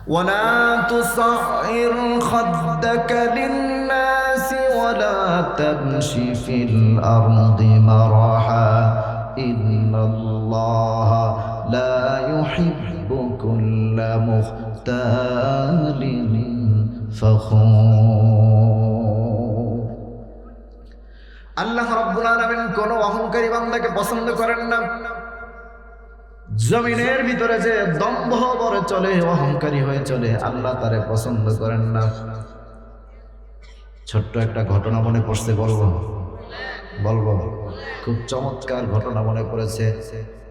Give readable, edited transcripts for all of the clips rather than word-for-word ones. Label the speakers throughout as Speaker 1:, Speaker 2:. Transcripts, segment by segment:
Speaker 1: ولا تصعر خدك للناس ولا تمش في الأرض مرحا إن الله لا يحب كل مختال فخور আল্লাহ রাব্বুল আলামিন কোন অহংকারী বান্দাকে পছন্দ করেন না। জমিনের ভিতরে যে দম্ভ ভরে চলে, অহংকারী হয়ে চলে, আল্লাহ তারে পছন্দ করেন না। ছোট্ট একটা ঘটনা মনে পড়ছে, বলবো খুব চমৎকার ঘটনা মনে পড়েছে।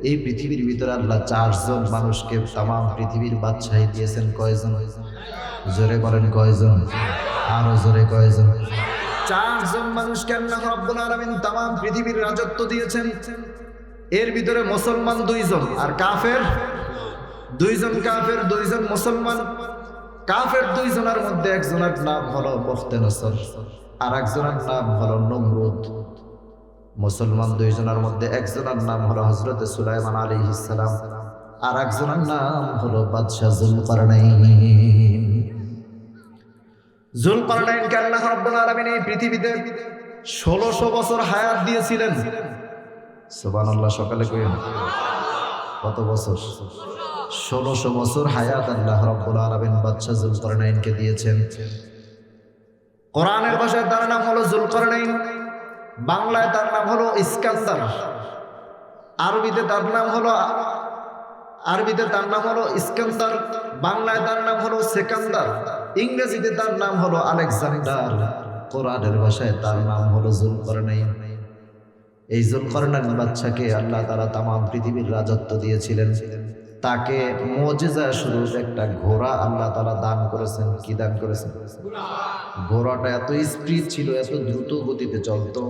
Speaker 1: এই পৃথিবীর ভিতরে আল্লাহ 4 জন মানুষকে তাম পৃথিবীর বাদশাহী দিয়েছেন। কয়জন? জোরে বলেন কয়জন? আরো জোরে কয়জন? 4 জন মানুষকে আল্লাহ রাব্বুল আলামিন তাম পৃথিবীর রাজত্ব দিয়েছেন। এর ভিতরে মুসলমান 2 জন আর কাফের 2 জন। কাফের 2 জন, মুসলমান। কাফের 2 জনের মধ্যে একজনের নাম হলো বখতেনসর, আর একজনের নাম হলো নমরুদ। মুসলমান 2 জনের মধ্যে একজনের নাম হলো হযরত সুলাইমান আলাইহিস সালাম, আর একজনের নাম হলো বাদশা যুলকারনাইন। যুলকারনাইনকে আল্লাহ রাব্বুল আলামিন এই পৃথিবীতে 1600 বছর হায়াত দিয়েছিলেন। সুবহানাল্লাহ, সকালে কইেন কত বছর? 1600 বছর হায়াত আল্লাহ রাব্বুল আলামিন বাদশা যুলকারনাইনকে দিয়েছেন। কোরআনের ভাষায় তার নাম হলো যুলকারনাইন, বাংলায় তার নাম হলো ইস্কান্দার, আরবিতে তার নাম হলো ইস্কান্দার, বাংলায় তার নাম হলো সেকান্দার, ইংরেজিতে তার নাম হলো আলেকজান্ডার, কোরআনের ভাষায় তার নাম হলো যুলকারনাইন। এই যুলকারনাইন বাদশাকে আল্লাহ তাআলা তাম পৃথিবীর রাজত্ব দিয়েছিলেন। তাকে মুজিজা স্বরূপ একটা ঘোড়া আল্লাহ তাআলা দান করেছেন। কি দান করেছেন? ঘোড়াটা এত স্পিড ছিল, এত দ্রুত গতিতে চলতো,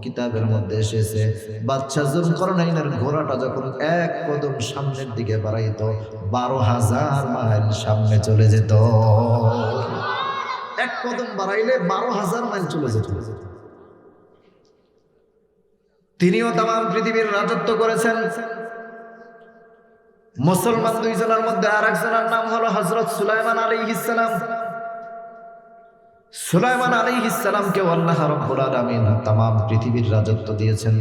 Speaker 1: কিতাবের মধ্যে এসেছে বাদশা যুলকারনাইনের ঘোড়াটা যখন 1 কদম সামনের দিকে বাড়াইতো 12,000 মাইল সামনে চলে যেত। 1 কদম বাড়াইলে 12,000 মাইল চলে যেত। তিনিও তাম পৃথিবীর রাজত্ব করেছেন। মুসলমান 2 জনের মধ্যে আরেকজনের নাম হলো হযরত সুলাইমান আলাইহিস সালাম। সুলাইমান আলাইহিস সালামকে আল্লাহ রাব্বুল আলামিন তাম পৃথিবীর রাজত্ব দিয়েছেন।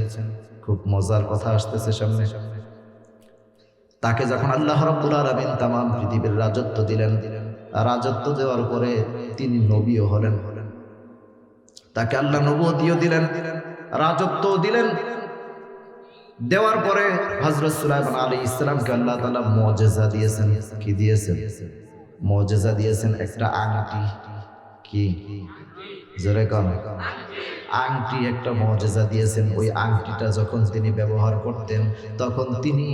Speaker 1: খুব মজার কথা আসতেছে সামনে। তাকে যখন আল্লাহ রাব্বুল আলামিন তাম পৃথিবীর রাজত্ব দিলেন, রাজত্ব দেওয়ার পরে তিনি নবীও হলেন। তাকে আল্লাহ নবুয়তিও দিলেন, রাজত্ব দিলেন। দেওয়ার পরে হযরত সুলাইমান আলাইহিস সালামকে আল্লাহ তাআলা মুজিজা দিয়েছেন। কি দিয়েছেন? মুজিজা দিয়েছেন, একটা আংটি। কি? জোরে কোন? আংটি, একটা মুজিজা দিয়েছেন। ওই আংটিটা যখন তিনি ব্যবহার করতেন তখন তিনি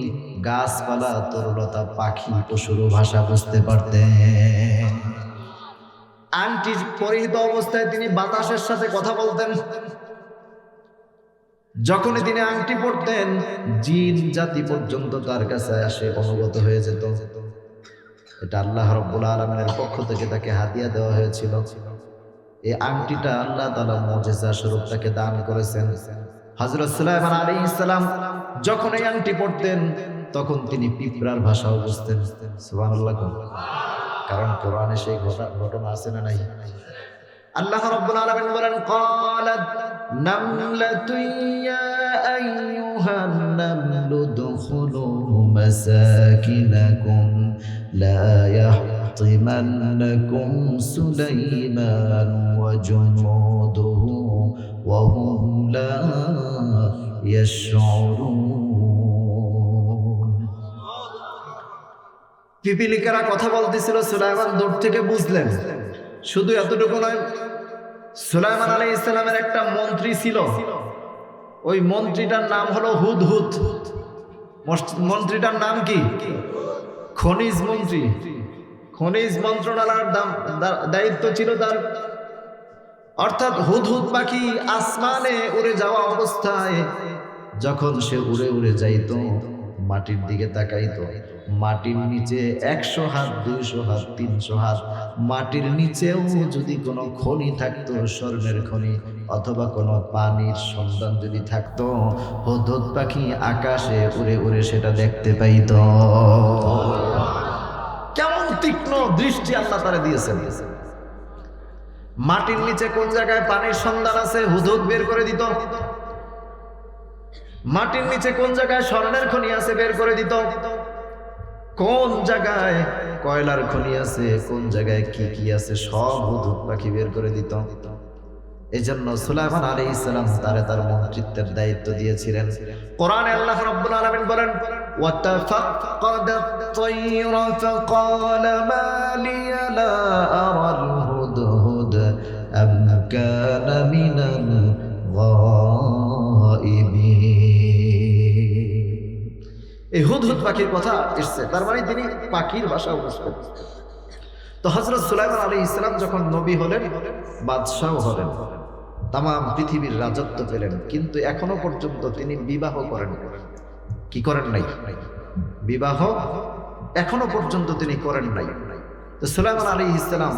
Speaker 1: গাছপালা, তরুলতা, পাখি, পশুর ভাষা বুঝতে পারতেন। আংটি পরিহিত অবস্থায় তিনি বাতাসের সাথে কথা বলতেন। যখনই তিনি আংটি পরতেন জিন জাতি পর্যন্ত তার কাছে আসে অনুগত হয়ে যেত। এটা আল্লাহ রাব্বুল আলামিনের পক্ষ থেকে তাকে হাদিয়া দেওয়া হয়েছিল। এই আংটিটা আল্লাহ তাআলা মুজিজা স্বরূপ তাকে দান করেছেন। হযরত সুলাইমান আলাইহিস সালাম যখন এই আংটি পরতেন তখন তিনি পিঁপড়ার ভাষাও বুঝতেন। সুবহানাল্লাহ। কারণ কোরআনে সেই ঘটনা আছে না নাই? আল্লাহ রাব্বুল আলামিন বলেন, ক্বালাত নামলাতুন ইয়া আইয়ুহান নামলু দুখুলু মাসাকিনাকুম লা ইয়াহতিমান্নাকুম সুলাইমান ওয়া জুনুদুহু ওয়া হুম লা ইয়াশউরুন। পিপিলিকারা কথা বলতেছিল, সুলাইমান দূর থেকে বুঝলেন। শুধু এতটুকু নয়, সুলাইমান আলাইহিস সালামের একটা মন্ত্রী ছিল। ওই মন্ত্রীটার নাম হলো হুদহুদ। মন্ত্রীটার নাম কি? খনিজ মন্ত্রী। খনিজ মন্ত্রণালয়ের দায়িত্ব ছিল তার। অর্থাৎ হুদহুদ পাখি আসমানে উড়ে যাওয়া অবস্থায় যখন সে উড়ে উড়ে যাইতো, মাটির দিকে তাকাইতো, মাটির নিচে 100 হাত, 200 হাত, 300 হাত মাটির নিচেও যদি কোনো খনি থাকতো, স্বর্ণের খনি অথবা কোনো পানির সন্ধান যদি থাকতো, হুদহুদ পাখি আকাশে উড়ে উড়ে সেটা দেখতে পাইতো। কেমন তীক্ষ্ণ দৃষ্টি আল্লাহ তারা দিয়েছেন। মাটির নিচে কোন জায়গায় পানির সন্ধান আছে হুদহুদ বের করে দিত, মাটির নিচে কোন জায়গায় স্বর্ণের খনি আছে বের করে দিত, কোন জায়গায় কয়লার খনি আছে, কোন জায়গায় কি কি আছে সব হুদহুদ পাখি বের করে দিত। এই জন্য সুলাইমান আলাইহিস সালাম তারে তার মন্ত্রিত্বের দায়িত্ব দিয়েছিলেন। কোরআনে আল্লাহ রাব্বুল আলামিন বলেন ওয়াতাফাক্কাদাত তায়রা ফাকালা মা লিয়া লা আরাল হুদহুদ আম কানা মিনাল গায়িবিন। এই হুদহুদ পাখির কথা এসেছে, তার মানে তিনি পাখির ভাষা বুঝতেন। তো হযরত সুলাইমান আলাইহিস সালাম যখন নবী হলেন, বাদশাহ হলেন, তাম পৃথিবীর রাজত্ব পেলেন, কিন্তু এখনো পর্যন্ত তিনি বিবাহ করেন। কি করেন নাই? বিবাহ এখনো পর্যন্ত তিনি করেন নাই। তো সুলাইমান আলাইহিস সালাম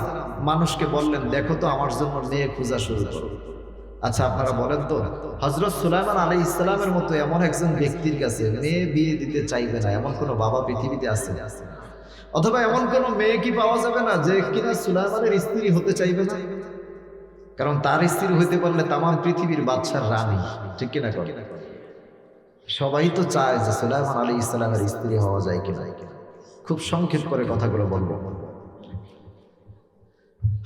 Speaker 1: মানুষকে বললেন, দেখো তো আমার জন্য মেয়ে খোঁজা শুরু করো। আচ্ছা আপনারা বলেন তো, হযরত সুলাইমান আলাইহিস সালামের মতো এমন একজন ব্যক্তির কাছে মেয়ে বিয়ে দিতে চাইবে না এমন কোনো বাবা পৃথিবীতে আছে? অথবা এমন কোনো মেয়ে কি পাওয়া যাবে না যে কিনা সুলাইমানের স্ত্রী হতে চাইবে না? কারণ তার স্ত্রী হইতে পারলে তাম পৃথিবীর বাদশার রানী, ঠিক কিনা? সবাই তো চায় যে সুলাইমান আলাইহিস সালামের স্ত্রী হওয়া যায় কিনা। খুব সংক্ষেপ করে কথাগুলো বলবো।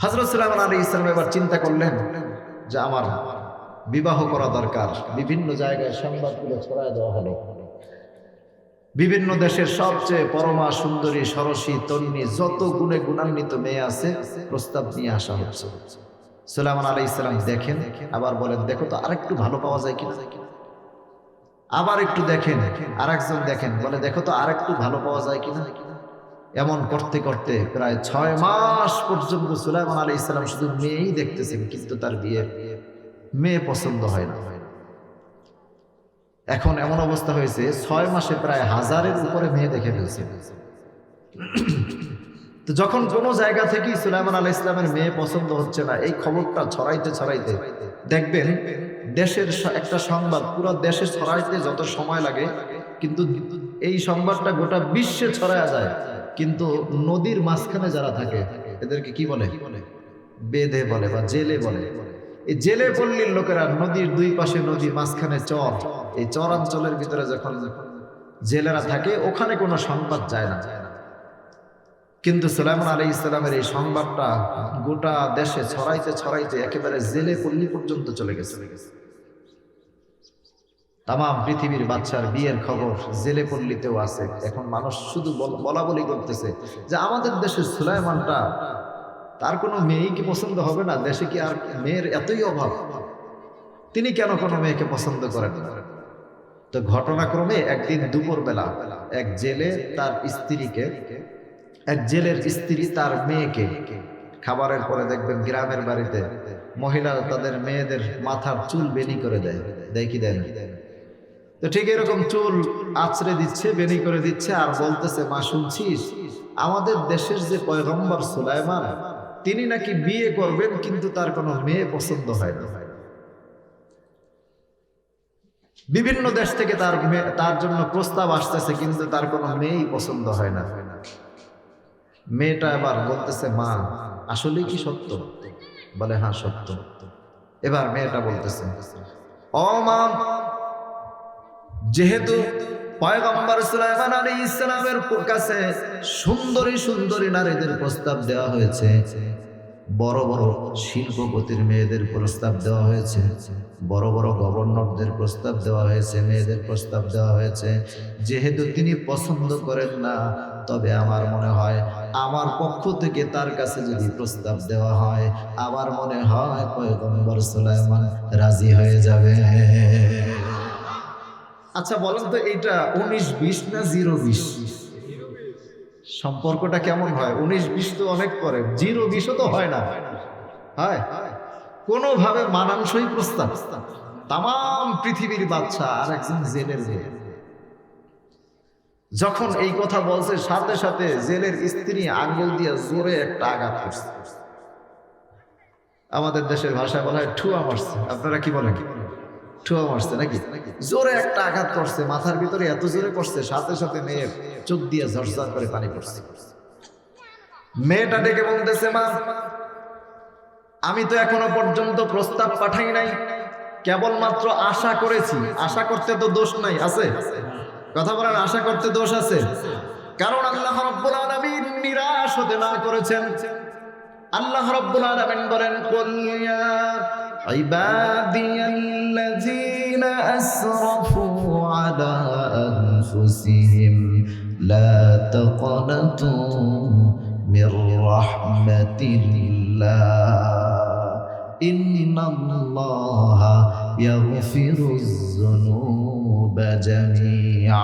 Speaker 1: হযরত সুলাইমান আলাইহিস সালাম এবার চিন্তা করলেন যে আমার বিবাহ করা দরকার। বিভিন্ন জায়গায় সংবাদগুলো ছড়ায় দেওয়া হলো, বিভিন্ন দেশের সবচেয়ে পরমা সুন্দরী সরসী তরুণী যত গুণে গুণান্বিত মেয়ে আছে প্রস্তাব নিয়ে আসা হচ্ছে। সুলাইমান আলাইহিস সালাম দেখেন, আবার বলেন দেখো তো আরেকটু ভালো পাওয়া যায় কিনা। আবার একটু দেখেন, আরেকজন দেখেন, বলে দেখো তো আরেকটু ভালো পাওয়া যায় কিনা। এমন করতে করতে প্রায় 6 মাস পর্যন্ত সুলাইমান আলাইহিস সালাম শুধু মেয়েই দেখতেছেন, কিন্তু তার মেয়ে পছন্দ হয় না। এখন এমন অবস্থা হয়েছে 6 মাসে প্রায় 1000-এর উপরে মেয়ে দেখে ফেলছে। তো যখন কোনো জায়গা থেকেই সুলাইমান আলাইহিস সালামের মেয়ে পছন্দ হচ্ছে না, এই খবরটা ছড়াইতে ছড়াইতে দেখবেন দেশের একটা সংবাদ পুরো দেশে ছড়াইতে যত সময় লাগে, কিন্তু এই সংবাদটা গোটা বিশ্বে ছড়ায়া যায়। কিন্তু নদীর মাঝখানে যারা থাকে এদেরকে কি বলে? বেদে বলে বা জেলে বলে। এই জেলে পল্লীর লোকেরা, নদীর দুই পাশে নদী, মাঝখানে চর, এই চরাঞ্চলের ভিতরে যখন জেলেরা থাকে ওখানে কোনো সংবাদ যায় না। কিন্তু সুলাইমান আলাইহিস সালামের এই সংবাদটা গোটা দেশে ছড়াইতে ছড়াইতে একেবারে জেলে পল্লী পর্যন্ত চলে গেছে। তাম পৃথিবীর বাদশার বিয়ের খবর জেলে পল্লীতেও আছে। এখন মানুষ শুধু বলা বলি করতেছে যে আমাদের দেশের সুলাইমানটা, তার কোনো মেয়েই কি পছন্দ হবে না? দেশে কি আর মেয়ের এতই অভাব? তিনি কেন কোনো মেয়েকে পছন্দ করেন না? তো ঘটনাক্রমে একদিন দুপুরবেলা এক জেলে তার স্ত্রীকে, এক জেলের স্ত্রী তার মেয়েকে, খাবারের পরে দেখবেন গ্রামের বাড়িতে মহিলারা তাদের মেয়েদের মাথার চুল বেনি করে দেয়, দেয় কি দেয় না? তো ঠিক এরকম চুল আছড়ে দিচ্ছে, বেনি করে দিচ্ছে, আর বলতেছে, মা শুনছিস আমাদের দেশের যে পয়গম্বর সুলাইমান তিনি নাকি বিয়ে করবেন, কিন্তু তার কোনো মেয়ে পছন্দ হয় না। বিভিন্ন দেশ থেকে তার জন্য প্রস্তাব আসতেছে, কিন্তু তার কোনো মেয়েই পছন্দ হয় না। মেয়েটা এবার বলতেছে, মা আসলে কি সত্য? বলে হ্যাঁ সত্য। এবার মেয়েটা বলতেছে, ও মা, যেহেতু পয়গম্বর সুলাইমান আলাইহিস সালামের কাছে সুন্দরী সুন্দরী নারীদের প্রস্তাব দেওয়া হয়েছে, বড় বড় শিল্পপতির মেয়েদের প্রস্তাব দেওয়া হয়েছে, বড় বড় গভর্নরদের প্রস্তাব দেওয়া হয়েছে, মেয়েদের প্রস্তাব দেওয়া হয়েছে, যেহেতু তিনি পছন্দ করেন না, তবে আমার মনে হয় আমার পক্ষ থেকে তার কাছে যদি প্রস্তাব দেওয়া হয়, আমার মনে হয় পয়গম্বর সুলাইমান রাজি হয়ে যাবে। আচ্ছা বলেন তো, এইটা 19-20 না 0-20? সম্পর্কটা কেমন হয়? 19-20 তো অনেক পরে, 0-20ও তো হয় না। হয় কোনোভাবে মানানসই প্রস্তাব। তাম পৃথিবীর বাদশা আর একজন জেলের মেয়ে। যখন এই কথা বলছে, সাথে সাথে জেলের স্ত্রী আঙ্গুল দিয়ে জোরে একটা আঘাত করছে। আমাদের দেশের ভাষায় বলা হয় ঠুয়া মারছে। আপনারা কি বলেন? ঠুয়া মারছে নাকি? জোরে একটা আঘাত করছে, মাথার ভিতরে এত জোরে করছে, সাথে সাথে মেয়ের চোখ দিয়ে ঝরঝর করে পানি পড়ছে। মেয়েটা ডেকে বলতেছে, মা আমি তো এখনো পর্যন্ত প্রস্তাব পাঠাই নাই, কেবলমাত্র আশা করেছি। আশা করতে তো দোষ নাই, আছে? কথা বলেন, আশা করতে দোষ আছে? কারণ আল্লাহ রাব্বুল আলামিন নিরাশ হতে না করেছেন। আল্লাহ রাব্বুল আলামিন বলেন, কুল ইয়া ইবাদিয়াল্লাযীনা আসরাফু আলা আনফুসিহিম লা তাকনাতু মির রাহমাতিল্লাহ ইন্নাল্লাহা ইয়াগফিরুয যুনুবা জামিআ।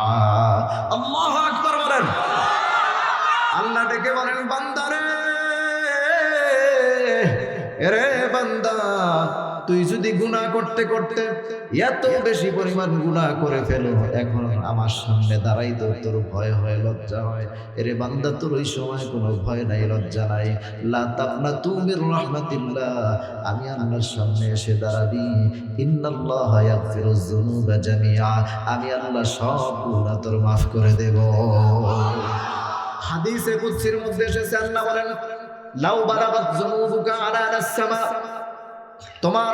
Speaker 1: আল্লাহু আকবার বলেন। আল্লাহ ডেকে বলেন, বান্দারে, এরে বান্দা, তুই যদি গুনাহ করতে করতে এত বেশি পরিমাণ গুনাহ করে ফেলো, এখন আমার সামনে দাঁড়াইতে তোর ভয় হয়, লজ্জা হয়। এরে বান্দা, তোর ওই সময় কোনো ভয় নাই, লজ্জা নাই। লা তাকনাতু মির রাহমাতিল্লাহ, আমি আল্লাহর সামনে এসে দাঁড়াবি। ইন্নাল্লাহা ইয়াগফিরুয যুনুবা জামিআ, আমি আল্লাহ সব গুনাহ তোর মাফ করে দেব। হাদিসে কুদসির মধ্যে এসেছে, আল্লাহ বলেন, লাউ বালাগাত যুনুবুকা আনানাস সামা, তোমার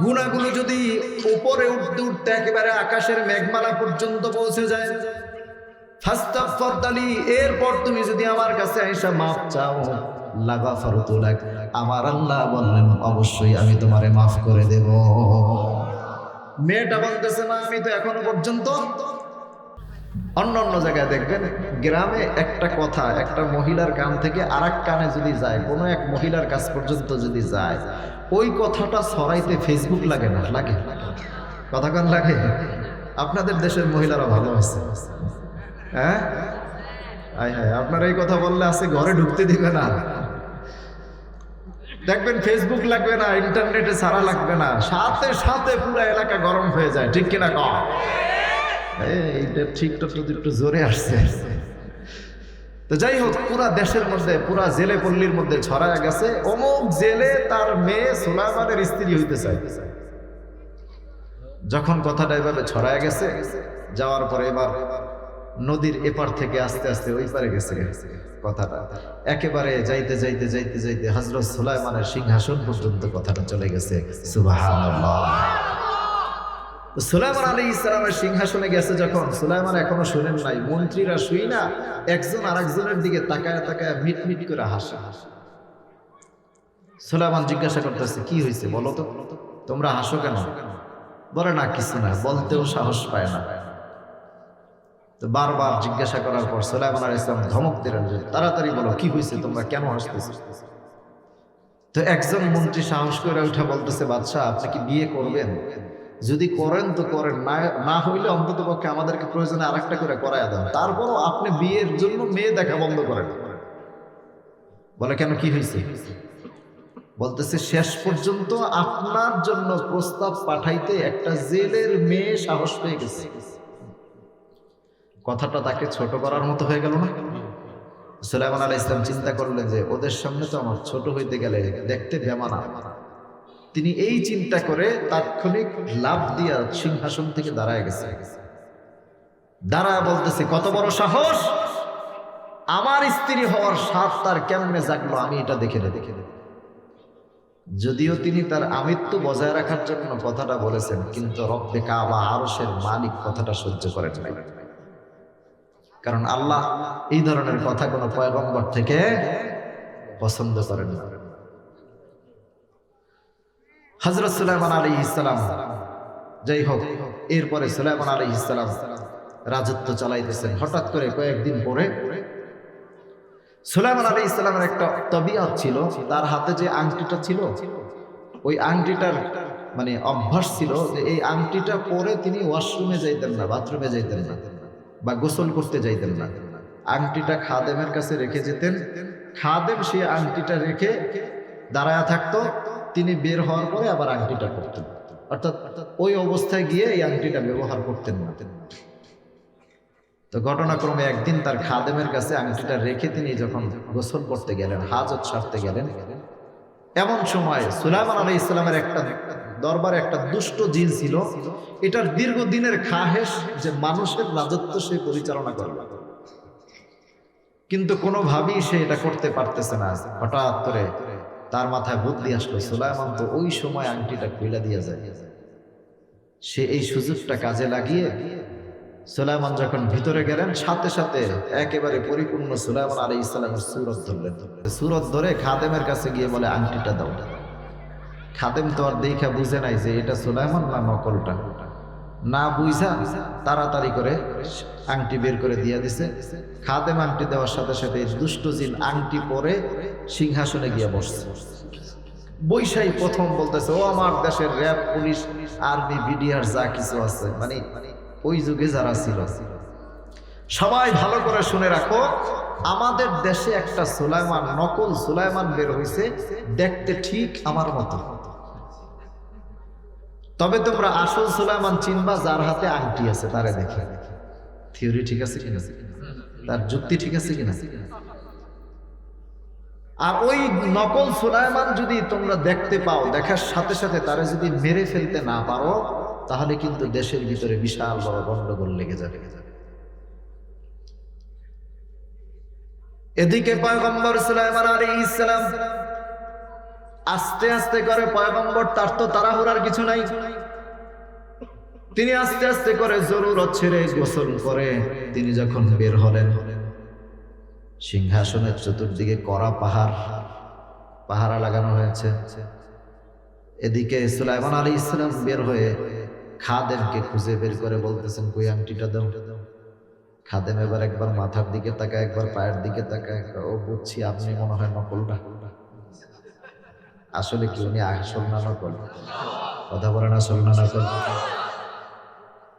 Speaker 1: গুনাহগুলো যদি উপরে উঠতে উঠতে একেবারে আকাশের মেঘমালা পর্যন্ত পৌঁছে যায়, ফাস্তাগফিরতালি, এরপর তুমি যদি আমার কাছে আইসা মাফ চাও, লাগাফারতু লাক, আমার আল্লাহ বললেন অবশ্যই আমি তোমারে মাফ করে দেব। মেয়েটা বলতেছে, না আমি তো এখনো পর্যন্ত। অন্য অন্য জায়গায় দেখবেন, গ্রামে একটা কথা একটা মহিলার কান থেকে আরেক কানে যদি যায়, কোনো এক মহিলার কাছ পর্যন্ত যদি যায়, ওই কথাটা ছড়াইতে ফেসবুক লাগে না? লাগে? কথা কান লাগে? আপনাদের দেশের মহিলারা ভালো আছে, হ্যাঁ? হায় হায়, আপনারা এই কথা বললে আছে ঘরে ঢুকতে দিবে না। দেখবেন ফেসবুক লাগবে না, ইন্টারনেটে ছাড়া লাগবে না, সাথে সাথে পুরো এলাকা গরম হয়ে যায়, ঠিক কিনা কম? এইটা ঠিকটা তো একটু জোরে আসছে। তো যাই হোক, পুরা দেশের মধ্যে, পুরা জেলে পল্লীর মধ্যে ছড়ায় গেছে, অমুক জেলে তার মেয়ে সুলাইমানের স্ত্রী হইতে চায়। যখন কথাটা এভাবে ছড়ায় গেছে, যাওয়ার পরে এবার নদীর এপার থেকে আস্তে আস্তে ওই পারে গেছে কথাটা, একেবারে যাইতে যাইতে যাইতে যাইতে হযরত সুলাইমানের সিংহাসন পর্যন্ত কথাটা চলে গেছে। সুবহানাল্লাহ। সুলাইমান আলাইহিস সালামের সিংহাসনে গেছে যখন, সুলাইমান এখনো শুনেন নাই, মন্ত্রীরা শুই না একজন আরেকজনের দিকে তাকায় তাকায় মিট মিট করে হাসে। সুলাইমান জিজ্ঞাসা করতেছে, কি হয়েছে বলো তো, তোমরা হাসো কেন? বলে না কিছু না, বলতেও সাহস পায় না। তো বারবার জিজ্ঞাসা করার পর সুলাইমান আলাইহিস সালাম ধমক দিলেন যে তাড়াতাড়ি বলো কি হয়েছে, তোমরা কেন হাসতেছো? তো একজন মন্ত্রী সাহস করে উঠে বলতেছে, বাদশাহ আপনি কি বিয়ে করবেন? যদি করেন তো করেন, না হইলে অন্তত পক্ষে আমাদেরকে প্রয়োজনে আরেকটা করে করায় দেন, তারপরও আপনি বিয়ের জন্য মেয়ে দেখা বন্ধ করেন। বলে কেন, কি হয়েছে? বলতেছে, শেষ পর্যন্ত আপনার জন্য প্রস্তাব পাঠাইতে একটা জেলের মেয়ে সাহস পেয়ে গেছে। কথাটা তাকে ছোট করার মতো হয়ে গেল না? সুলাইমান আলাইহিস সালাম চিন্তা করলেন যে ওদের সামনে তো আমার ছোট হইতে গেলে দেখতে বেমানা। তিনি এই চিন্তা করে তাৎক্ষণিক লাফ দিয়া সিংহাসন থেকে দাঁড়ায় গেছে। দাঁড়ায় বলতেছে, কত বড় সাহস, আমার স্ত্রী হওয়ার স্বাদ তার কেমনে জাগলো আমি এটা দেখে দেখে। যদিও তিনি তার আমিত্ব বজায় রাখার জন্য কথাটা বলেছেন, কিন্তু রব্বে কাবা আরশের মালিক কথাটা সহ্য করেন নাই। কারণ আল্লাহ এই ধরনের কথা কোনো পয়গম্বর থেকে পছন্দ করেন না। হযরত সুলাইমান আলাইহিস সালাম, যাই হোক, এরপরে সুলাইমান আলাইহিস সালাম রাজত্ব চালাইতেছেন। হঠাৎ করে কয়েকদিন পরে সুলাইমান আলাইহিস সালামের একটা তবিয়ত ছিল, তার হাতে যে আংটিটা ছিল, ওই আংটিটার মানে অভ্যাস ছিল যে এই আংটিটা পরে তিনি ওয়াশরুমে যাইতেন না, বাথরুমে যাইতেন না, বা গোসল করতে যাইতেন না। আংটিটা খাদেমের কাছে রেখে যেতেন, খাদেম সেই আংটিটা রেখে দাঁড়ায়া থাকতো, তিনি বের হওয়ার পরে আবার আংটিটা করতেন, অর্থাৎ ওই অবস্থায় গিয়ে এই আংটিটা ব্যবহার করতেন না। তো ঘটনাক্রমে একদিন তার খাদেমের কাছে আংটিটা রেখে তিনি যখন গোসল করতে গেলেন, হাজত সারতে গেলেন, এমন সময় সুলাইমান আলাইহিস সালামের একটা দরবারে একটা দুষ্ট জিন ছিল। এটার দীর্ঘদিনের খাহেশ যে মানুষের রাজত্ব সে পরিচালনা করবে। কিন্তু কোনোভাবেই সে এটা করতে পারতেছে না। হঠাৎ করে তার মাথায় বুদ্ধি আসলো, সুলাইমান তো ওই সময় আংটিটা খুইলা দিয়ে যায়। সে এই সুযোগটা কাজে লাগিয়ে সুলাইমান যখন ভিতরে গেলেন, সাথে সাথে একেবারে পরিপূর্ণ সুলাইমান আলাইহিস সালামের সূরত ধরলেন। সূরত ধরে খাদেমের কাছে গিয়ে বলে, আংটিটা দাও। খাদেম তো আর দেখা বুঝে নাই যে এটা সুলাইমান না নকলটা, না বুঝা তাড়াতাড়ি করে আংটি বের করে দিয়ে দিছে। খাদেম আংটি দেওয়ার সাথে সাথে দুষ্ট জিন আংটি পরে সিংহাসনে গিয়ে বসছে। বৈশাই প্রথম বলতেছে, ও আমার দেশের র্যাব, পুলিশ, আর্মি, বিডিআর যা কিছু আছে, মানে ওই যুগে যারা ছিল, সবাই ভালো করে শুনে রাখো, আমাদের দেশে একটা সুলাইমান, নকল সুলাইমান বের হয়েছে, দেখতে ঠিক আমার মতো। তবে তোমরা আসল সুলাইমান চিনবা যার হাতে আংটি আছে, তারে দেখে। থিওরি ঠিক আছে কিনা, তার যুক্তি ঠিক আছে কিনা। আর ওই নকল সুলাইমান যদি তোমরা দেখতে পাও, দেখার সাথে সাথে তারা যদি মেরে ফেলতে না পারো, তাহলে কিন্তু দেশের ভিতরে বিশাল বড় গন্ডগোল লেগে যাবে। এদিকে পয়গম্বর সুলাইমান আলাইহিস সালাম আস্তে আস্তে করে, পয়গম্বর তার তো তাড়াহুড়ার কিছু নাই, তিনি আস্তে আস্তে করে জরুরত ছেড়ে গোসল করে তিনি যখন বের হলেন, সিংহাসনের চতুর্দিকে কড়া পাহারা লাগানো হয়েছে। এদিকে সুলাইমান আলাইহিস সালাম বের হয়ে খাদেমকে খুঁজে বের করে বলতেছেন, কই আংটিটা দাও। খাদেম এবার একবার মাথার দিকে তাকায়, একবার পায়ের দিকে তাকায়। ও বুঝছি আপনি মনে হয় নকলটা। আসলে কি উনি আসল না নকল? কথা বলেন, আসল না নকল?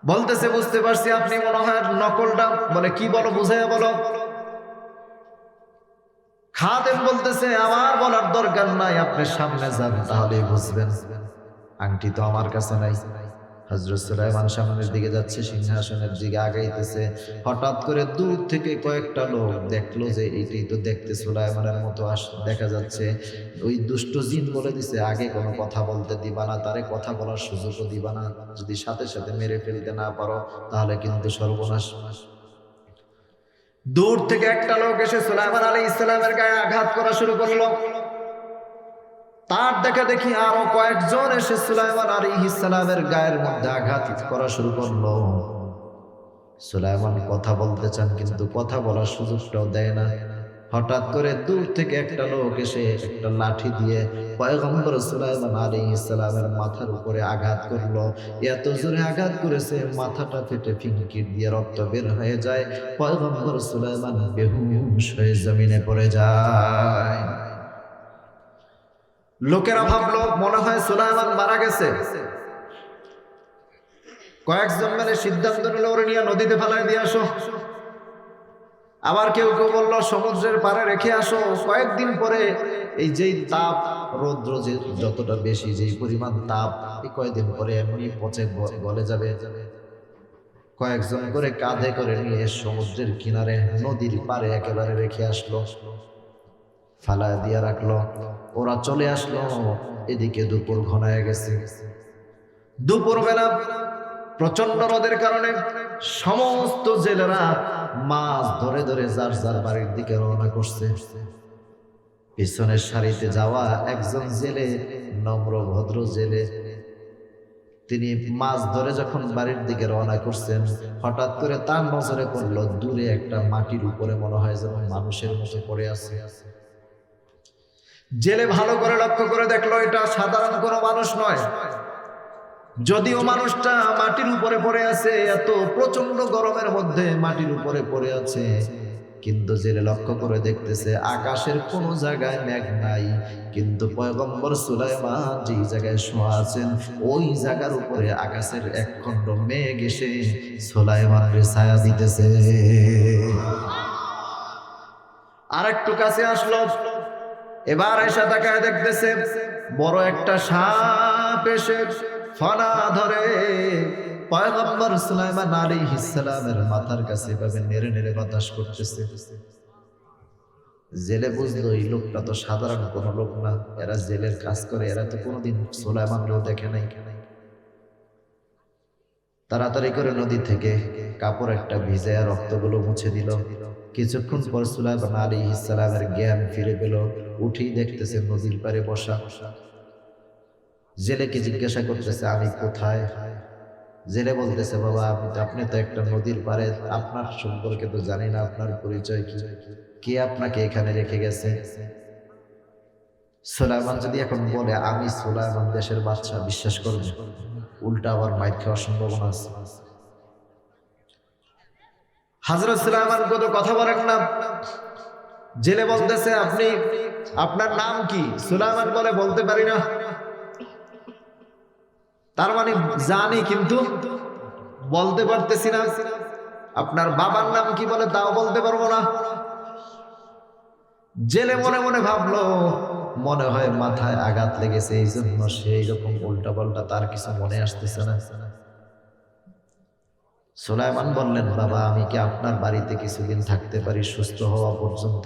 Speaker 1: বলতেছে, বুঝতে পারছি আপনি মনে হয় নকলটা। বলে, কি বলো, বুঝাইয়া বলো। খাদেম বলতেছে, আমার বলার দরকার নাই, আপনি সামনে যান তাহলেই বুঝবেন। আংটি তো আমার কাছে নাই। হযরত সুলাইমান সামনের দিকে যাচ্ছে, সিংহাসনের দিকে আগাইতেছে। হঠাৎ করে দূর থেকে কয়েকটা লোক দেখলো যে এটাই তো দেখতে সুলাইমানের মতো দেখা যাচ্ছে। ওই দুষ্ট জিন বলে দিছে, আগে কোনো কথা বলতে দিবা না, তারে কথা বলার সুযোগও দিবা না, যদি সাথে সাথে মেরে ফেলতে না পারো তাহলে কিন্তু সর্বনাশ। দূর থেকে একটা লোক এসে সুলাইমান আলাইহিস সালামের গায়ে আঘাত করা শুরু করলো। তার দেখা দেখি আরো কয়েকজন এসে সুলাইমান আলাইহিস সালামের গায়ের মধ্যে আঘাত করা শুরু করলো। সুলাইমান কথা বলতে চান, কিন্তু কথা বলার সুযোগটাও দেয় না। হঠাৎ করে দূর থেকে একটা লোক এসে একটা লাঠি দিয়ে পয়গম্বর সুলাইমান আলাইহিস সালামের মাথার উপরে আঘাত করলো। এত জোরে আঘাত করেছে, মাথাটা ফেটে ফিনকির দিয়ে রক্ত বের হয়ে যায়। পয়গম্বর সুলাইমান বেহুশ হয়ে জমিনে পড়ে যায়। লোকেরা ভাবলো মনে হয় সুলাইমান মারা গেছে। কয়েকজন মিলে সিদ্ধান্ত নিল, ওরে নিয়ে নদীতে ফেলাই দিয়ে আসো। আবার কেউ কেউ বললো সমুদ্রের পাড়ে রেখে আসো। কয়েকদিন পরে এই যেই তাপ, রৌদ্র যে যতটা বেশি, যেই পরিমাণ তাপ, এই কয়েকদিন পরে এমনি পচে গলে যাবে। কয়েকজন করে কাঁধে করে নিয়ে সমুদ্রের কিনারে, নদীর পাড়ে একেবারে রেখে আসলো, ফালা দিয়ে রাখলো। ওরা চলে আসলো। এদিকে দুপুর ঘনায় গেছে। দুপুর বেলা প্রচন্ড রোদের কারণে সমস্ত জেলেরা মাছ ধরে ধরে যার যার বাড়ির দিকে রওনা করছে। পিছনের সারিতে যাওয়া একজন জেলে, নম্র ভদ্র জেলে, তিনি মাছ ধরে যখন বাড়ির দিকে রওনা করছেন, হঠাৎ করে তার নজরে পড়লো দূরে একটা মাটির উপরে মনে হয় যেন মানুষের মতো পড়ে আছে। জেলে ভালো করে লক্ষ্য করে দেখলো এটা সাধারণ কোনো মানুষ নয়। যদিও মানুষটা মাটির উপরে পড়ে আছে, এত প্রচন্ড গরমের মধ্যে মাটির উপরে পড়ে আছে, কিন্তু জেলে লক্ষ্য করে দেখতেছে আকাশের কোনো জায়গায় মেঘ নাই, কিন্তু পয়গম্বর সুলাইমান যেই জায়গায় শোয়া আছেন ওই জায়গার উপরে আকাশের এক খণ্ড মেঘ এসে সুলাইমানের ছায়া দিতেছে। আর একটু কাছে আসলো, এবার এসে তাকায় দেখতেছে বড় একটা সাপ এসে ফনা ধরে পয়গম্বর সুলাইমান আলাইহিস সালামের মাথার কাছে এভাবে নেড়ে নেড়ে বাতাস করতেছে। জেলে বুঝলো এই লোকটা তো সাধারণ কোনো লোক না, এরা জেলের কাজ করে, এরা তো কোনোদিন সুলাইমানকেও দেখে নাই। তাড়াতাড়ি করে নদী থেকে কাপড় একটা ভিজায়া রক্তগুলো মুছে দিল। কিছুক্ষণ পর সুলাইমান আলাইহিস সালামের জ্ঞান ফিরে পেল, উঠেই দেখতেছে নদীর পাড়ে বসা। জেলেকে জিজ্ঞাসা করতেছে আমি কোথায়? জেলে বলতেছে বাবা আপনি তো একটা নদীর পাড়ে, আপনার সম্পর্কে তো জানি না, আপনার পরিচয় কি, কে আপনাকে এখানে রেখে গেছে? সুলাইমান যদি এখন বলে আমি সুলাইমান দেশের বাদশা, বিশ্বাস করবে? উল্টা আবার মাইর খাওয়ার সম্ভাবনা আছে। হযরত সুলাইমান কত কথা বলেন না। জেলে বলতেছে আপনি, আপনার নাম কি? সুলাইমান বলে বলতে পারি না। তার মানে জানি কিন্তু বলতে পারতেছি না। আপনার বাবার নাম কি? বলে তাও বলতে পারবো না। জেলে মনে মনে ভাবলো মনে হয় মাথায় আঘাত লেগেছে, এই জন্য সেই রকম উল্টা পাল্টা তার কিছু মনে আসতেছে না। সুলাইমান বললেন বাবা আমি কি আপনার বাড়িতে কিছুদিন থাকতে পারি সুস্থ হওয়া পর্যন্ত?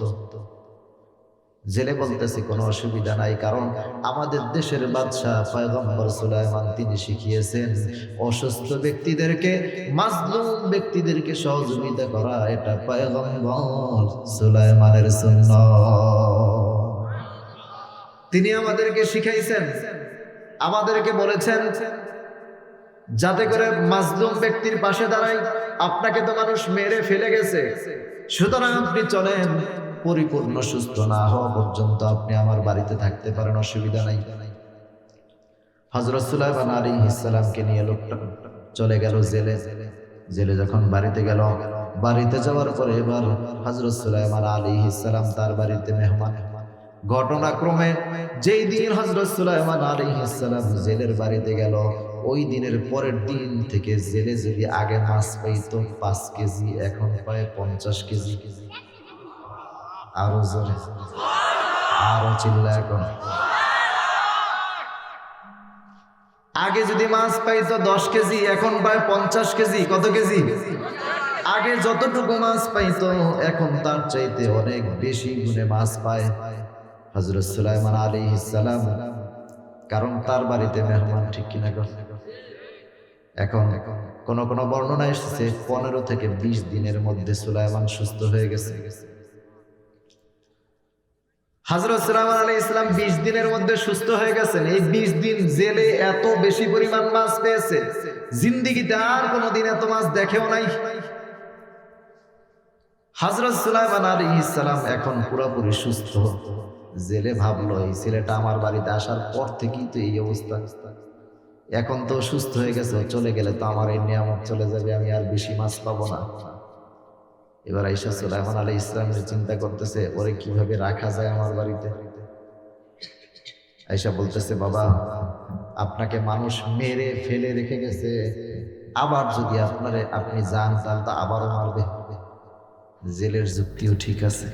Speaker 1: জেলে বলতেছে কোনো অসুবিধা নাই, কারণ আমাদের দেশের বাদশা পয়গম্বর সুলাইমান তিনি শিখিয়েছেন অসুস্থ ব্যক্তিদেরকে, মাজলুম ব্যক্তিদেরকে সহযোগিতা করা, এটা পয়গম্বর সুলাইমানের সুন্নাত। তিনি আমাদেরকে শিখাইছেন, আমাদেরকে বলেছেন যাতে করে মাজলুম ব্যক্তির পাশে দাঁড়াই। আপনাকে তো মানুষ মেরে ফেলে গেছে, সুতরাং আপনি চলেন, পরিপূর্ণ সুস্থ না হওয়া পর্যন্ত আপনি আমার বাড়িতে থাকতে পারেন, অসুবিধা নাই। হযরত সুলাইমান আলাইহিস সালামকে নিয়ে লোকটা চলে গেল জেলে। জেলে যখন বাড়িতে গেল, বাড়িতে যাওয়ার পরে এবার হযরত সুলাইমান আলাইহিস সালাম তার বাড়িতে মেহমান। ঘটনাক্রমে যেই দিন হযরত সুলাইমান আলাইহিস সালাম জেলের বাড়িতে গেল, ওই দিনের পরের দিন থেকে জেলে যদি আগে মাছ পাইতো 5 কেজি, এখন পায় 50 কেজি। আরো জোরে, আরো চিল্লা এখন। আগে যদি মাছ পাইতো 10 কেজি, এখন পায় 50 কেজি। কত কেজি? আগে যতটুকু মাছ পাইতো এখন তার চাইতে অনেক বেশি গুণে মাছ পায় হযরত সুলাইমান আলাইহিস সালাম, কারণ তার বাড়িতে মেহমান, ঠিক কিনা? এখন কোন কোন বর্ণনা এসেছে 15 থেকে 20 দিনের মধ্যে সুলাইমান সুস্থ হয়ে গেছে। হযরত সুলাইমান আলাইহিস সালাম 20 দিনের মধ্যে সুস্থ হয়ে গেছেন। এই 20 দিন জেলে এত বেশি পরিমাণ মাছ পেয়েছে, জিন্দেগিতে আর কোনোদিন এত মাছ দেখেও নাই। হযরত সুলাইমান আলাইহিস সালাম এখন পুরোপুরি সুস্থ। জেলে ভাবলো এই ছেলেটা আমার বাড়িতে আসার পর থেকেই তো এই অবস্থা, এখন তো সুস্থ হয়ে গেছে, চলে গেলে তো আমার এই নিয়ামত চলে যাবে, আমি আর বেশি মাছ পাবো না। এবার আয়েশা সুলাইমান আলাইহিস সালাম চিন্তা করতেছে ওরে কিভাবে রাখা যায় আমার বাড়িতে। আয়েশা বলতেছে বাবা আপনাকে মানুষ মেরে ফেলে রেখে গেছে, আবার যদি আপনি যান তাহলে তো আবারও মারবে। জেলের যুক্তিও ঠিক আছে,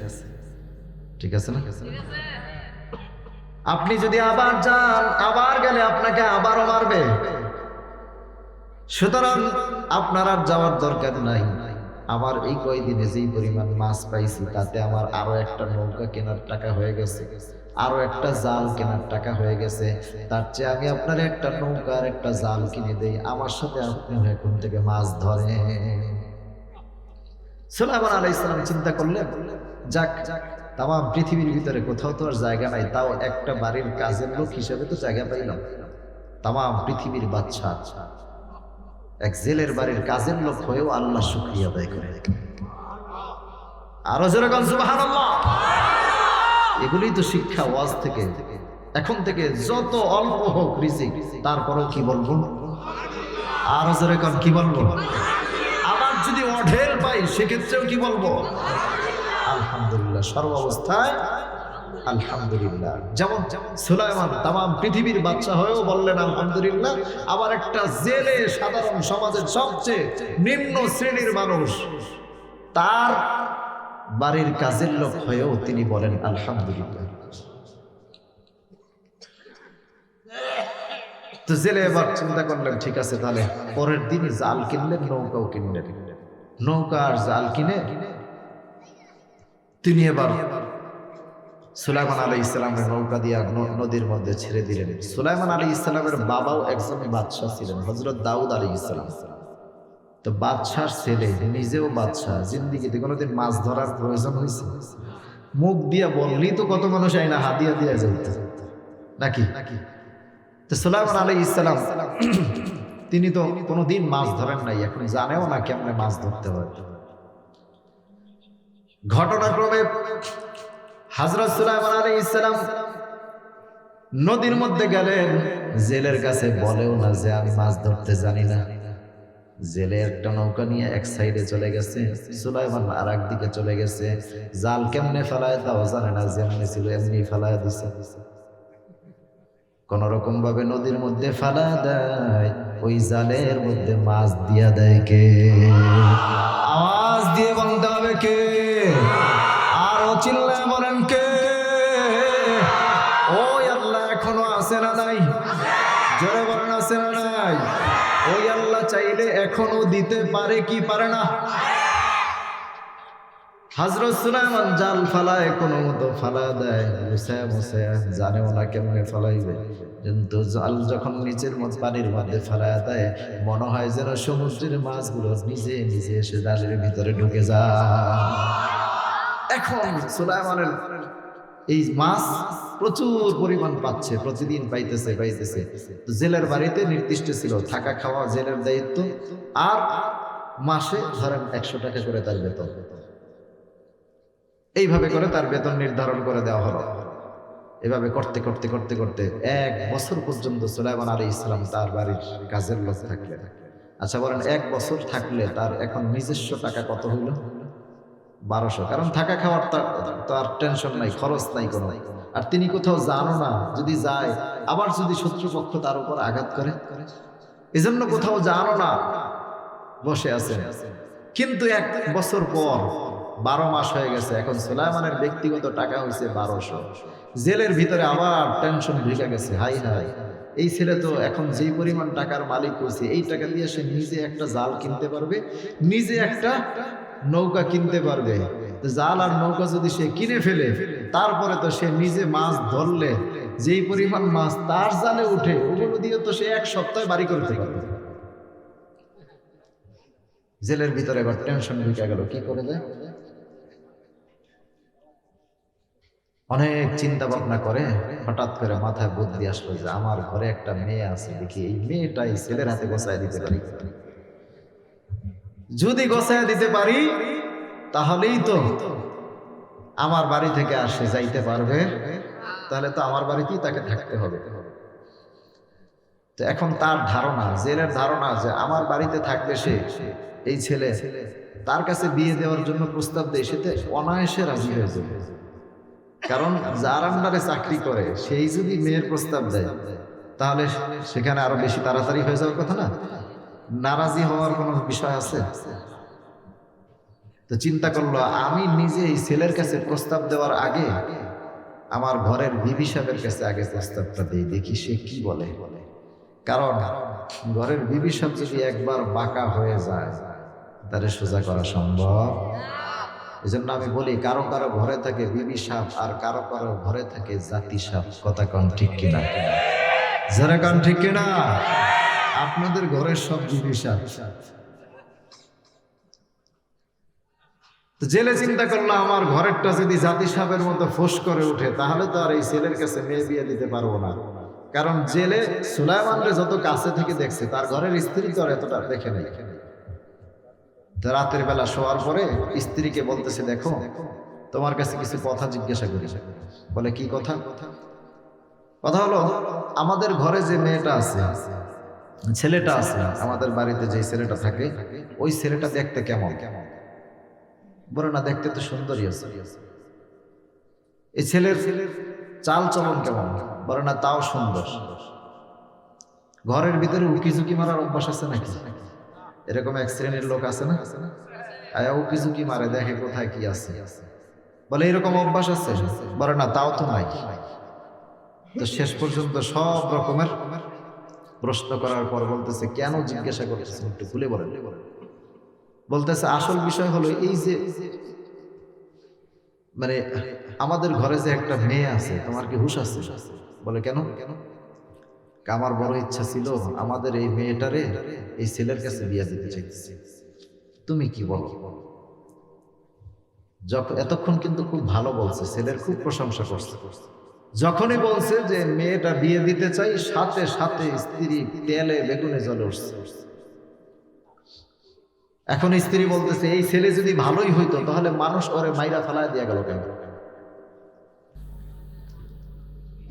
Speaker 1: ঠিক আছে না? আপনি যদি আবার যান, আবার গেলে আপনাকে আবারও মারবে, সুতরাং আপনার আর যাওয়ার দরকার নাই। আমার এই কয়দিনে যেই পরিমাণ মাছ পাইছি তাতে আমার আরো একটা নৌকা কেনার টাকা হয়ে গেছে, আরো একটা জাল কেনার টাকা হয়ে গেছে। তার চেয়ে আমি আপনার একটা নৌকা আর একটা জাল কিনে দেই, আমার সাথে আপনি এখন থেকে মাছ ধরে। সুলাইমান আলাইহিস সালাম চিন্তা করলেন যাক তাম পৃথিবীর ভিতরে কোথাও তো আর জায়গা নাই, তাও একটা বাড়ির কাজের লোক হিসেবে তো জায়গা পাইলাম। তাম পৃথিবীর বাদশা এক জেলের বাড়ির কাজের লোক হয়েও আল্লাহ শুকরিয়া আদায় করে। আরো জোরে বলেন সুবহানাল্লাহ। এগুলোই তো শিক্ষা ওয়াজ থেকে। এখন থেকে যত অল্প হোক রিজিক, তারপরেও কি বলবো? আরো জোরে বলেন কি বলবো? আবার যদি অঢেল পাই সেক্ষেত্রেও কি বলবো? আলহামদুলিল্লাহ। সর্বাবস্থায় আলহামদুলিল্লাহ। যেমন সুলাইমান তাম পৃথিবীর বাদশা হয়েও বললেন আলহামদুলিল্লাহ, আবার একটা জেলে সাধারণ সমাজের সবচেয়ে নিম্ন শ্রেণীর মানুষ তার বাড়ির কাজের লোক হয়েও তিনি বলেন আলহামদুলিল্লাহ। তো জেলে এবার চিন্তা করলেন ঠিক আছে, তাহলে পরের দিন জাল কিনলেন, নৌকাও কিনলেন। নৌকা আর জাল কিনে তিনি এবার সুলাইমান আলাইহিস সালামের নৌকা দিয়া নদীর মধ্যে ছেড়ে দিলেন। সুলাইমান আলাইহিস সালামের বাবাও একজন বাদশা ছিলেন, হযরত দাউদ আলাইহিস সালাম। তো তো বাদশার ছেলে, নিজেও বাদশা, জিন্দিগিতে কোনোদিন মাছ ধরার প্রয়োজন হয়েছে? মুখ দিয়া বললেই তো কত মানুষ আইনা হাদিয়া দিয়া যেত নাকি? তো সুলাইমান আলাইহিস সালাম তিনি তো কোনোদিন মাছ ধরেন নাই, এখন জানেও না কেমনে মাছ ধরতে হয়। ঘটনাক্রমে হযরত সুলাইমান আলাইহিস সালাম নদীর মধ্যে গেলেন, জেলের কাছে বলেও না যে আমি মাছ ধরতে জানি না। জেলে একটা নৌকা নিয়ে এক সাইডে চলে গেছে, সুলাইমান আর একদিকে চলে গেছে। জাল কেমনে ফেলায় তাও জানে না, যেমনি ছিল এমনি ফেলায় দিছে। কোন রকম ভাবে নদীর মধ্যে ফেলা দেয়, ওই জালের মধ্যে মাছ দিয়া দেয় কে? আওয়াজ দিয়ে বলতে হবে কে? আরো চিল্লায় বলেন কে? ওই আল্লাহ এখনো আছে না নাই? জোরে বলেন আছে না নাই? ওই আল্লাহ চাইলে এখনো দিতে পারে কি পারে না? হযরত সুলাইমান জাল ফালায়, কোনো মতো ফালা দেয়, মুসায়া মুসায়া, জানেও না কেমনে ফালাইবে। কিন্তু জাল যখন নিচের পানির মধ্যে ফালায় দেয়, মনে হয় যেন সমুদ্রের মাছগুলো নিজে নিজে এসে জালের ভিতরে ঢুকে যায়। এখন সুলাইমানের এই মাছ প্রচুর পরিমাণ পাচ্ছে, প্রতিদিন পাইতেছে। তো জেলের বাড়িতে নির্দিষ্ট ছিল থাকা খাওয়া জেলের দায়িত্ব, আর মাসে ধরেন 100 টাকা করে তার বেতন। এইভাবে করে তার বেতন নির্ধারণ করে দেওয়া হলো। এভাবে করতে করতে করতে করতে 1 বছর পর্যন্ত সুলাইমান আলাইহিস সালাম তার বাড়ির কাজের লোক থাকলেন। আচ্ছা বলেন, 1 বছর থাকলে তার এখন নিজস্ব টাকা কত হইল? 1200। কারণ থাকা খাওয়ার তার টেনশন নাই, খরচ নাই কোনো। আর তিনি কোথাও জানো না, যদি যায় আবার যদি শত্রুপক্ষ তার উপর আঘাত করে, এজন্য কোথাও জানো না, বসে আছেন। কিন্তু 1 বছর পর 12 মাস হয়ে গেছে, এখন সুলাইমানের ব্যক্তিগত টাকা হয়েছে 1200। জেলের ভিতরে আবার টেনশন ঢুকে গেছে, হাই হাই, এই ছেলে তো এখন যেই পরিমাণ টাকার মালিক হয়েছে, এই টাকা দিয়ে সে নিজে একটা জাল কিনতে পারবে, নিজে একটা নৌকা কিনতে পারবে। জাল আর নৌকা যদি সে কিনে ফেলে, তারপরে তো সে নিজে মাছ ধরলে যেই পরিমাণ মাছ তার জালে উঠে, ওগুলো দিয়ে তো সে 1 সপ্তাহে বাড়ি করতে পারবে। জেলের ভিতরে এবার টেনশন ঢুকে গেল, কি করে দেয়? অনেক চিন্তা ভাবনা করে হঠাৎ করে মাথায় বুদ্ধি আসলো যে আমার ঘরে একটা মেয়ে আছে, দেখি এই মেয়েটাই ছেলের হাতে গোছায় দিতে পারি। যদি গোছায় দিতে পারি তাহলেই তো আমার বাড়ি থেকে আর সে যাইতে পারবে, তাহলে তো আমার বাড়িতেই তাকে থাকতে হবে। তো এখন তার ধারণা, জেলের ধারণা, যে আমার বাড়িতে থাকলে সে, এই ছেলে তার কাছে বিয়ে দেওয়ার জন্য প্রস্তাব দেয়, সেতে অনায়াসে রাজি হয়ে যাবে। কারণ যার আন্ডারে চাকরি করে সেই যদি মেয়ের প্রস্তাব দেয়, তাহলে সেখানে আরো বেশি তাড়াতাড়ি হয়ে যাওয়ার কথা না? নারাজি হওয়ার কোনো বিষয় আছে? তো চিন্তা করলো, আমি নিজে এই ছেলের কাছে প্রস্তাব দেওয়ার আগে আমার ঘরের বিবি সাহেবের কাছে আগে প্রস্তাবটা দিই, দেখি সে কি বলে। কারণ ঘরের বিবি সাহেব যদি একবার বাঁকা হয়ে যায়, তারে সোজা করা সম্ভব। এই জন্য আমি বলি, কারো কারো ঘরে থাকে বিবি সাপ, আর কারো কারো ঘরে থাকে জাতি সাপ। কথা কন ঠিক কিনা? যারা কন ঠিক কিনা? আপনাদের ঘরের সব বিবি সাপ। জেলে চিন্তা করলো, আমার ঘরেরটা যদি জাতি সাপের মতো ফোঁস করে উঠে, তাহলে তো আর এই ছেলের কাছে মেয়ে বিয়ে দিতে পারবো না। কারণ জেলে সুলাইমানরে যত কাছে থেকে দেখছে, তার ঘরের স্ত্রী তো আর এতটা দেখে নেই। রাতের বেলা শোয়ার পরে স্ত্রীকে বলতেছে, দেখো তোমার কাছে কিছু কথা জিজ্ঞাসা করি। বলে, কি কথা? কথা হলো, আমাদের ঘরে যে মেয়েটা আছে, ছেলেটা আছে, আমাদের বাড়িতে যে ছেলেটা থাকে, ওই ছেলেটা দেখতে কেমন? বলে, না দেখতে তো সুন্দরী আছে। এই ছেলের চাল চলন কেমন? বলে, না তাও সুন্দর। ঘরের ভিতরে উকি ঝুঁকি মারার অভ্যাস আছে নাকি? এরকম এক শ্রেণীর লোক আছে না, উকি ঝুঁকি মারে, দেখে কোথায় কি আছে। বলে, এরকম অভ্যাস আছে? বলে, না তাও তো নাই। তো শেষ পর্যন্ত সব রকমের প্রশ্ন করার পর বলতেছে, কেন জিজ্ঞাসা করতেছেন একটু খুলে বলেন। বলতেছে, আসল বিষয় হলো এই যে, মানে আমাদের ঘরে যে একটা মেয়ে আছে, তোমার কি হুঁশ আছে? বলে, কেন? আমার বড় ইচ্ছা ছিল আমাদের এই মেয়েটারে এই ছেলের কাছে বিয়ে দিতে চাইতেছি। তুমি কি বলো? যখন এতক্ষণ কিন্তু খুব ভালো বলছে, ছেলের খুব প্রশংসা করছে। যখনই বলছে যে মেয়েটা বিয়ে দিতে চাই, সাথে সাথে স্ত্রী তেলে বেগুনে জ্বলে উঠছে। এখন স্ত্রী বলতেছে এই ছেলে যদি ভালোই হইতো তাহলে মানুষ করে মাইরা ফেলায় দিয়া গেল কেন?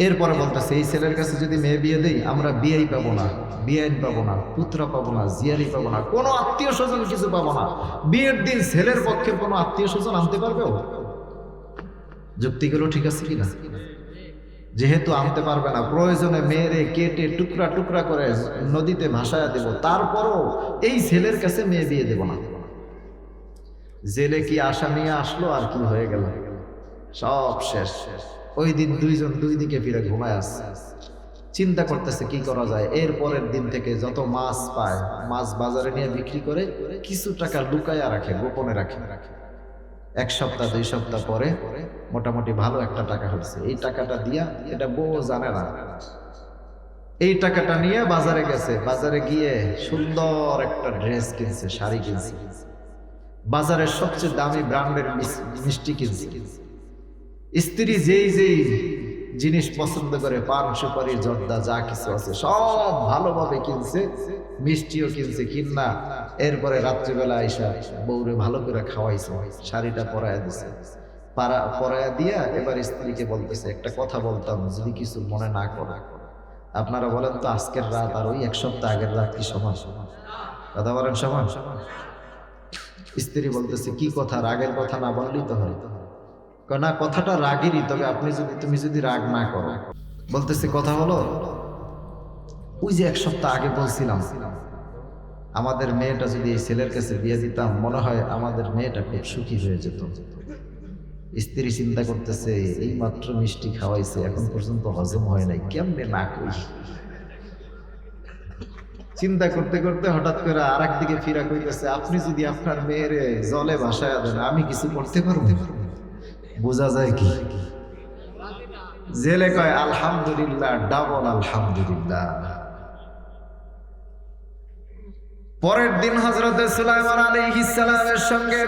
Speaker 1: এরপরে বলতেছে এই ছেলের কাছে যদি মেয়ে বিয়ে দেই আমরা বিয়েই পাবো না, বিয়েন পাবো না, পুত্র পাবো না, জিয়ারি পাবো না, কোনো আত্মীয় স্বজন কিছু পাবো না। বিয়ের দিন ছেলের পক্ষের কোনো আত্মীয় স্বজন আনতে পারবে? যুক্তিগুলো ঠিক আছে কিনা? যেহেতু আনতে পারবে না, প্রয়োজনে মেয়েরে কেটে টুকরা টুকরা করে নদীতে ভাসায়া দেব, তারপরও এই ছেলের কাছে মেয়ে বিয়ে দেব না। জেলে কি আশা নিয়ে আসলো আর কি হয়ে গেল, সব শেষ। ওই দিন দুইজন দুই দিকে ফিরে ঘুমায় আসছে, চিন্তা করতেছে কি করা যায়। এর পরের দিন থেকে যত মাছ পায় মাছ বাজারে নিয়ে বিক্রি করে কিছু টাকা লুকায়া রাখে, গোপনে রাখে। এক সপ্তাহ 2 সপ্তাহ পরে মোটামুটি ভালো একটা টাকা হচ্ছে। এই টাকাটা দিয়া, এটা বউ জানে না, এই টাকাটা নিয়ে বাজারে গেছে। বাজারে গিয়ে সুন্দর একটা ড্রেস কিনছে, শাড়ি কিনছে, বাজারের সবচেয়ে দামি ব্র্যান্ডের মিষ্টি কিনছে। স্ত্রী যেই যেই জিনিস পছন্দ করে, পান সুপারি জর্দা যা কিছু আছে সব ভালোভাবে কিনছে, মিষ্টিও কিনছে। কিনা এরপরে রাত্রিবেলা আইসা বউরে ভালো করে খাওয়াইছে, শাড়িটা পরাইয়া দিছে। পরাইয়া দিয়া এবার স্ত্রীকে বলতেছে একটা কথা বলতাম, যদি কিছু মনে না করে। আপনারা বলেন তো আজকের রাত আর ওই 1 সপ্তাহ আগের রাত কি সমান? কথা বলেন সমান? স্ত্রী বলতেছে কি কথা, রাগের কথা না বললেই তো হয়। না, কথাটা রাগেরই, তবে তুমি যদি রাগ না করো। বলতেছে কথা হলো ওই যে 1 সপ্তাহ আগে বলছিলাম আমাদের মেয়েটা যদি এই ছেলের কাছে বিয়ে দিতাম মনে হয় আমাদের মেয়েটা খুব সুখী হয়ে যেত। স্ত্রী চিন্তা করতেছে এই মাত্র মিষ্টি খাওয়াইছে, এখন পর্যন্ত হজম হয় নাই, কেমনে না কই। চিন্তা করতে করতে হঠাৎ করে আর একদিকে ফিরা কইতেছে আপনি যদি আপনার মেয়েরে জলে ভাসায়া দেন আমি কিছু করতে পারবো? বোঝা যায় কি? জেলে কয় আলহামদুলিল্লাহ, ডাবল আলহামদুলিল্লাহ। পরের দিন হযরত সুলাইমান আলাইহিস সালামের সঙ্গে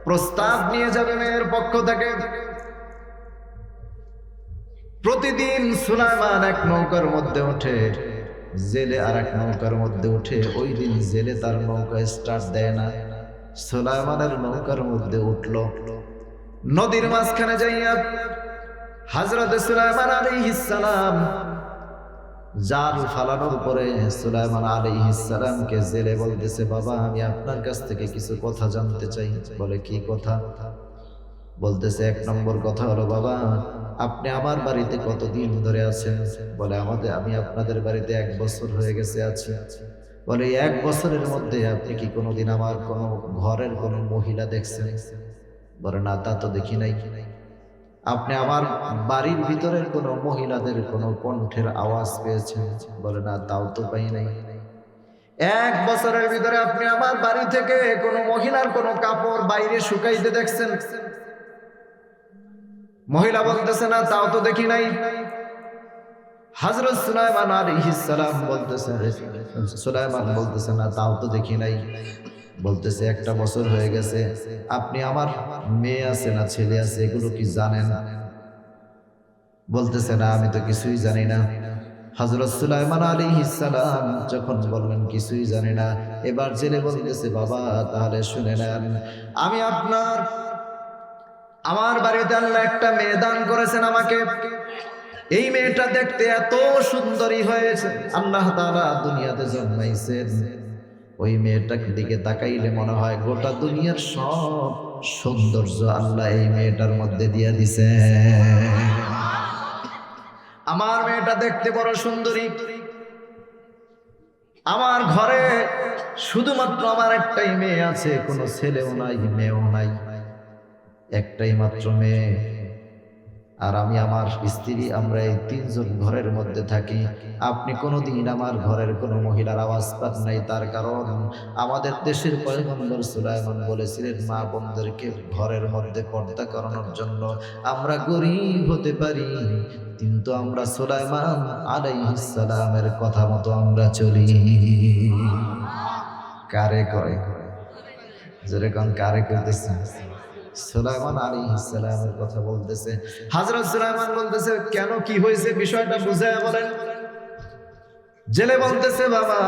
Speaker 1: প্রস্তাব নিয়ে যাবে মেয়ের পক্ষ থেকে। প্রতিদিন সুলাইমান এক নৌকার মধ্যে ওঠে, জেলে আর এক নৌকার মধ্যে ওঠে। ওই দিন জেলে তার নৌকা স্টার্ট দেয় না, সুলাইমানের নৌকার মধ্যে উঠলো। নদীর মাঝখানে যাইয়া হযরত সুলাইমান আলাইহিস সালাম জাল ফালানোর পরে সুলাইমান আলাইহিস সালামকে জেলে বলতেছে বাবা আমি আপনার কাছ থেকে কিছু কথা জানতে চাই। বলে কি কথা? বলতেছে 1 নম্বর কথা হলো বাবা আপনি আমার বাড়িতে কতদিন ধরে আছেন? বলে আমি আপনাদের বাড়িতে 1 বছর হয়ে গেছে আছি। বলে 1 বছরের মধ্যে আপনি কি কোনোদিন আমার কোনো ঘরের কোনো মহিলা দেখছেন? বলে না, তা তো দেখি নাই। আপনি আমার বাড়ির ভিতরের কোনো মহিলাদের কোনো কণ্ঠের আওয়াজ পেয়েছেন? বলে না, তাও তো পাই নাই। 1 বছরের ভিতরে আপনি আমার বাড়ি থেকে কোনো মহিলার কোনো কাপড় বাইরে শুকাইতে দেখছেন? মহিলা বলতেছে না, তাও তো দেখি নাই। হযরত সুলাইমান আলাইহিস সালাম সুলাইমান বলতেছে না, তাও তো দেখি নাই। বলতেছে 1টা বছর হয়ে গেছে, আপনি আমার মেয়ে আছে না ছেলে আছে এগুলো কি জানেন? বলতেছে না, আমি তো কিছুই জানি না। হযরত সুলাইমান আলাইহিস সালাম যখন বললেন কিছুই জানি না, এবার জেলে বলতেছে বাবা তাহলে শুনে নেন, আমি আমার বাড়িতে আল্লাহ একটা মেয়ে দান করেছেন আমাকে। এই মেয়েটা দেখতে এত সুন্দরী হয়েছে, আল্লাহ তাআলা দুনিয়াতে জন্মাইছেন। ওই মেয়েটার দিকে তাকাইলে মনে হয় গোটা দুনিয়ার সব সৌন্দর্য আল্লাহ এই মেয়েটার মধ্যে দিয়ে দিছে। আমার মেয়েটা দেখতে বড় সুন্দরী, আমার ঘরে শুধুমাত্র আমার একটাই মেয়ে আছে, কোনো ছেলেও নাই মেয়েও নাই, একটাই মাত্র মেয়ে। আর আমি আমার স্ত্রী আমরা এই 3 জন ঘরের মধ্যে থাকি। আপনি কোনোদিন আমার ঘরের কোনো মহিলার আওয়াজ পান নাই, তার কারণ আমাদের দেশের পয়গম্বর সুলাইমান বলেছিলেন মা বোনদেরকে ঘরের মধ্যে পর্দা করানোর জন্য। আমরা গরীব হতে পারি কিন্তু আমরা সুলাইমান আলাইহিস সালামের কথা মতো আমরা চলি। কারে কয়? যেরকম কারে করতেছে সুলাইমান আলাইহিস সালামের কথা বলতেছে। হযরত সুলাইমান বলতেছে কেন, কি হয়েছে বিষয়টা বুঝায়া বলেন। জেলে বলতেছে বাবা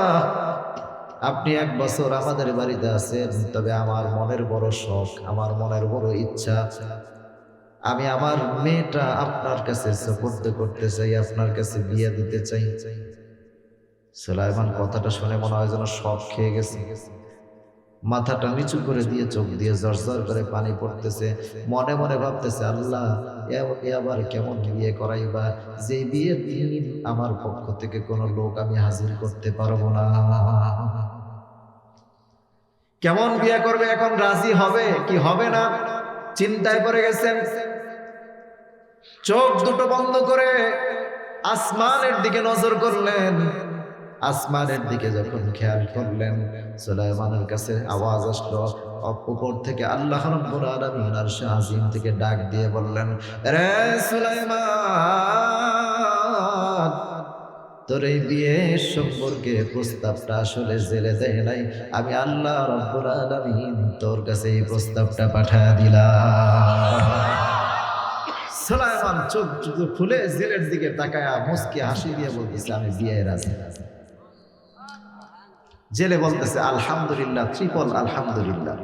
Speaker 1: আপনি 1 বছর আমাদের বাড়িতে আছেন, তবে আমার মনের বড় শখ, আমার মনের বড় ইচ্ছা, আমি আমার মেয়েটা আপনার কাছে সুপুর্দ করতে চাই, আপনার কাছে বিয়ে দিতে চাই। সুলাইমান কথাটা শুনে মনে হয় যেন শক খেয়ে গেছে, মাথাটা নিচু করে দিয়ে চোখ দিয়ে জর্জর করে পানি পড়তেছে, মনে মনে ভাবতেছে আল্লাহ এ আবার কেমন বিয়ে করাইবা, যে বিয়ের দিন আমার পক্ষ থেকে কোনো লোক আমি হাজির করতে পারবো না। কেমন বিয়ে করবে, এখন রাজি হবে কি হবে না চিন্তায় পড়ে গেছেন। চোখ দুটো বন্ধ করে আসমানের দিকে নজর করলেন। আসমানের দিকে যখন খেয়াল করলেন, সুলাইমানের কাছে আওয়াজ আসলো উপর থেকে। আল্লাহ রাব্বুল আলামিন আরশে আজিম থেকে ডাক দিয়ে বললেন, রে সুলাইমান, তোর এই বিয়ের সম্পর্কে প্রস্তাবটা আসলে জেলে দেয় নাই, আমি আল্লাহ রাব্বুল আলামিন তোর কাছে এই প্রস্তাবটা পাঠিয়ে দিলাম। সুলাইমান চোখ খুলে জেলের দিকে তাকায়া মুস্কি হাসি দিয়ে বলতেছে আমি বিয়ে রাজি। জেলে বলতেছে আলহামদুলিল্লাহ, ট্রিপল আলহামদুলিল্লাহ।